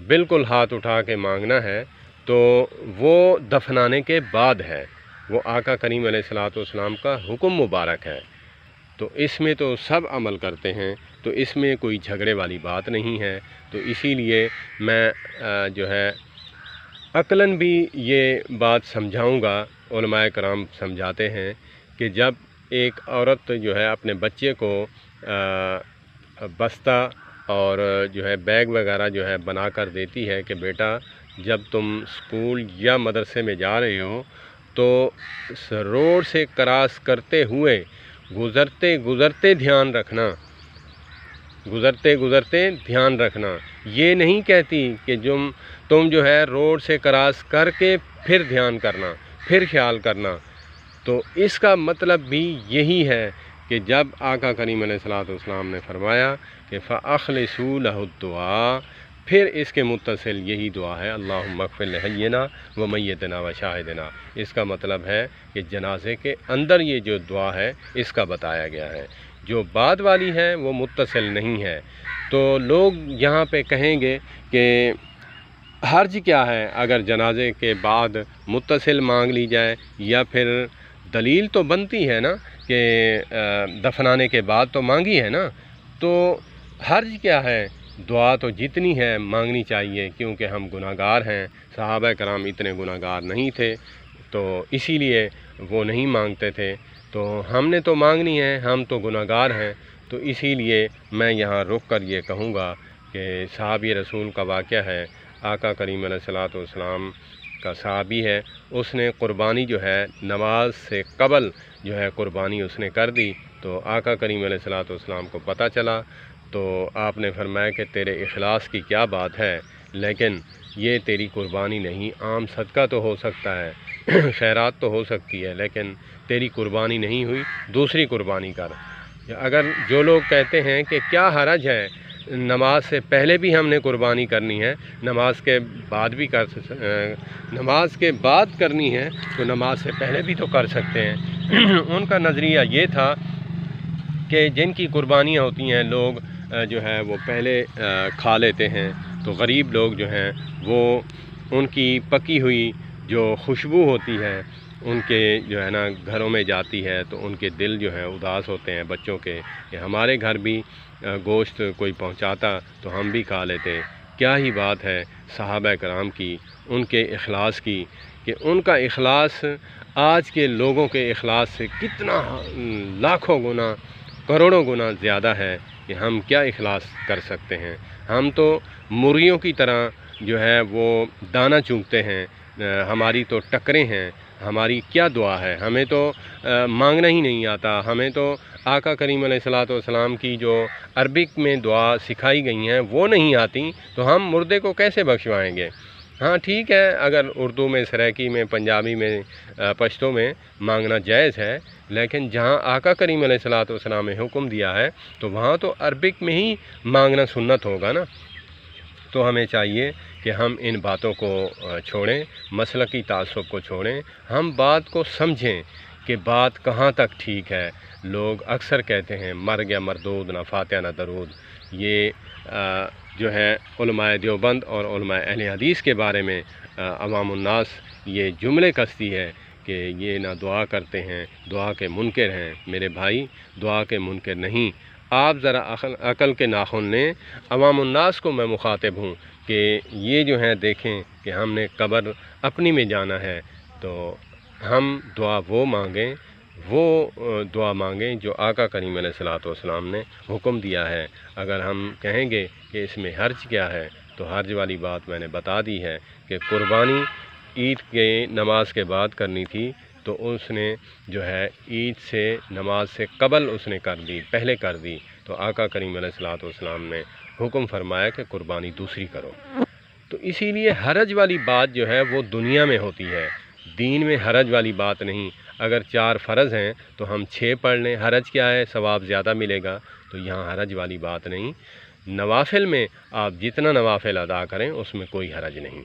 بالکل ہاتھ اٹھا کے مانگنا ہے تو وہ دفنانے کے بعد ہے، وہ آقا کریم علیہ الصلوۃ والسلام کا حکم مبارک ہے۔ تو اس میں تو سب عمل کرتے ہیں، تو اس میں کوئی جھگڑے والی بات نہیں ہے۔ تو اسی لیے میں جو ہے عقلاً بھی یہ بات سمجھاؤں گا، علماء کرام سمجھاتے ہیں کہ جب ایک عورت جو ہے اپنے بچے کو بستہ اور جو ہے بیگ وغیرہ جو ہے بنا کر دیتی ہے کہ بیٹا جب تم اسکول یا مدرسے میں جا رہے ہو تو روڈ سے کراس کرتے ہوئے گزرتے دھیان رکھنا، یہ نہیں کہتی کہ تم جو ہے روڈ سے کراس کر کے پھر دھیان کرنا، پھر خیال کرنا۔ تو اس کا مطلب بھی یہی ہے کہ جب آقا کریم علیہ الصلوۃ والسلام نے فرمایا کہ فَأَخْلِصُوا لَهُ الدُّعَاء، پھر اس کے متصل یہی دعا ہے اللہم اغفر لحینا و میتنا و شاہدنا۔ اس کا مطلب ہے کہ جنازے کے اندر یہ جو دعا ہے اس کا بتایا گیا ہے، جو بعد والی ہے وہ متصل نہیں ہے۔ تو لوگ یہاں پہ کہیں گے کہ حرج کیا ہے اگر جنازے کے بعد متصل مانگ لی جائے، یا پھر دلیل تو بنتی ہے نا کہ دفنانے کے بعد تو مانگی ہے نا، تو حرج کیا ہے؟ دعا تو جتنی ہے مانگنی چاہیے، کیونکہ ہم گناہ گار ہیں۔ صحابہ کرام اتنے گناہ گار نہیں تھے، تو اسی لیے وہ نہیں مانگتے تھے۔ تو ہم نے تو مانگنی ہے، ہم تو گناہ گار ہیں۔ تو اسی لیے میں یہاں رک کر یہ کہوں گا کہ صحابی رسول کا واقعہ ہے، آقا کریم علیہ الصلوۃ والسلام کا صحابی ہے، اس نے قربانی جو ہے نماز سے قبل جو ہے قربانی اس نے کر دی۔ تو آقا کریم علیہ الصلوۃ والسلام کو پتہ چلا، تو آپ نے فرمایا کہ تیرے اخلاص کی کیا بات ہے، لیکن یہ تیری قربانی نہیں، عام صدقہ تو ہو سکتا ہے، خیرات تو ہو سکتی ہے، لیکن تیری قربانی نہیں ہوئی، دوسری قربانی کر۔ اگر جو لوگ کہتے ہیں کہ کیا حرج ہے، نماز سے پہلے بھی ہم نے قربانی کرنی ہے، نماز کے بعد کرنی ہے تو نماز سے پہلے بھی تو کر سکتے ہیں۔ ان کا نظریہ یہ تھا کہ جن کی قربانیاں ہوتی ہیں لوگ جو ہے وہ پہلے کھا لیتے ہیں، تو غریب لوگ جو ہیں وہ ان کی پکی ہوئی جو خوشبو ہوتی ہے ان کے جو ہے نا گھروں میں جاتی ہے، تو ان کے دل جو ہیں اداس ہوتے ہیں بچوں کے، کہ ہمارے گھر بھی گوشت کوئی پہنچاتا تو ہم بھی کھا لیتے۔ کیا ہی بات ہے صحابہ کرام کی، ان کے اخلاص کی، کہ ان کا اخلاص آج کے لوگوں کے اخلاص سے کتنا لاکھوں گنا کروڑوں گنا زیادہ ہے، کہ ہم کیا اخلاص کر سکتے ہیں۔ ہم تو مرغیوں کی طرح جو ہے وہ دانہ چونگتے ہیں، ہماری تو ٹکریں ہیں، ہماری کیا دعا ہے، ہمیں تو مانگنا ہی نہیں آتا، ہمیں تو آقا کریم علیہ الصلوۃ والسلام کی جو عربک میں دعا سکھائی گئی ہیں وہ نہیں آتی، تو ہم مردے کو کیسے بخشوائیں گے؟ ہاں ٹھیک ہے، اگر اردو میں، سرائکی میں، پنجابی میں، پشتو میں مانگنا جائز ہے، لیکن جہاں آقا کریم علیہ الصلوۃ والسلام نے حکم دیا ہے تو وہاں تو عربک میں ہی مانگنا سنت ہوگا نا۔ تو ہمیں چاہیے کہ ہم ان باتوں کو چھوڑیں، مسلکی تعصب کو چھوڑیں، ہم بات کو سمجھیں کہ بات کہاں تک ٹھیک ہے۔ لوگ اکثر کہتے ہیں مر گیا مردود، نہ فاتحہ نہ درود۔ یہ جو ہے علماء دیوبند اور علماء اہل حدیث کے بارے میں عوام الناس یہ جملے کستی ہے کہ یہ نہ دعا کرتے ہیں، دعا کے منکر ہیں۔ میرے بھائی، دعا کے منکر نہیں، آپ ذرا عقل کے ناخن لیں۔ عوام الناس کو میں مخاطب ہوں کہ یہ جو ہے دیکھیں کہ ہم نے قبر اپنی میں جانا ہے، تو ہم دعا وہ دعا مانگیں جو آقا کریم علیہ الصلوۃ والسلام نے حکم دیا ہے۔ اگر ہم کہیں گے کہ اس میں حرج کیا ہے، تو حرج والی بات میں نے بتا دی ہے کہ قربانی عید کے نماز کے بعد کرنی تھی، تو اس نے جو ہے عید سے نماز سے قبل اس نے کر دی، پہلے کر دی، تو آقا کریم علیہ الصلوۃ والسلام نے حکم فرمایا کہ قربانی دوسری کرو۔ تو اسی لیے حرج والی بات جو ہے وہ دنیا میں ہوتی ہے، دین میں حرج والی بات نہیں۔ اگر 4 فرض ہیں تو ہم 6 پڑھ لیں، حرج کیا ہے؟ ثواب زیادہ ملے گا، تو یہاں حرج والی بات نہیں۔ نوافل میں آپ جتنا نوافل ادا کریں اس میں کوئی حرج نہیں،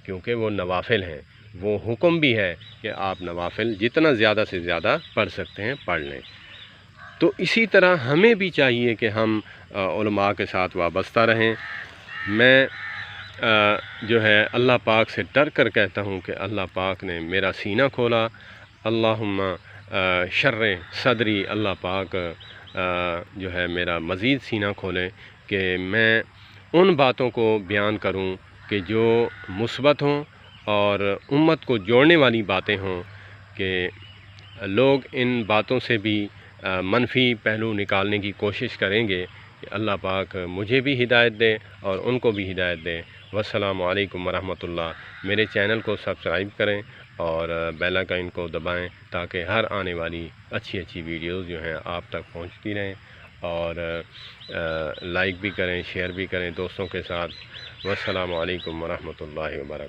کیونکہ وہ نوافل ہیں، وہ حکم بھی ہے کہ آپ نوافل جتنا زیادہ سے زیادہ پڑھ سکتے ہیں پڑھ لیں۔ تو اسی طرح ہمیں بھی چاہیے کہ ہم علماء کے ساتھ وابستہ رہیں۔ میں جو ہے اللہ پاک سے ڈر کر کہتا ہوں کہ اللہ پاک نے میرا سینہ کھولا، اللہم شر صدری، اللہ پاک جو ہے میرا مزید سینہ کھولیں کہ میں ان باتوں کو بیان کروں کہ جو مثبت ہوں اور امت کو جوڑنے والی باتیں ہوں، کہ لوگ ان باتوں سے بھی منفی پہلو نکالنے کی کوشش کریں گے، کہ اللہ پاک مجھے بھی ہدایت دے اور ان کو بھی ہدایت دے۔ والسلام علیکم ورحمۃ اللہ۔ میرے چینل کو سبسکرائب کریں اور بیل آئیکن کو دبائیں تاکہ ہر آنے والی اچھی ویڈیوز جو ہیں آپ تک پہنچتی رہیں، اور لائک بھی کریں، شیئر بھی کریں دوستوں کے ساتھ۔ والسلام علیکم ورحمۃ اللہ وبرکاتہ۔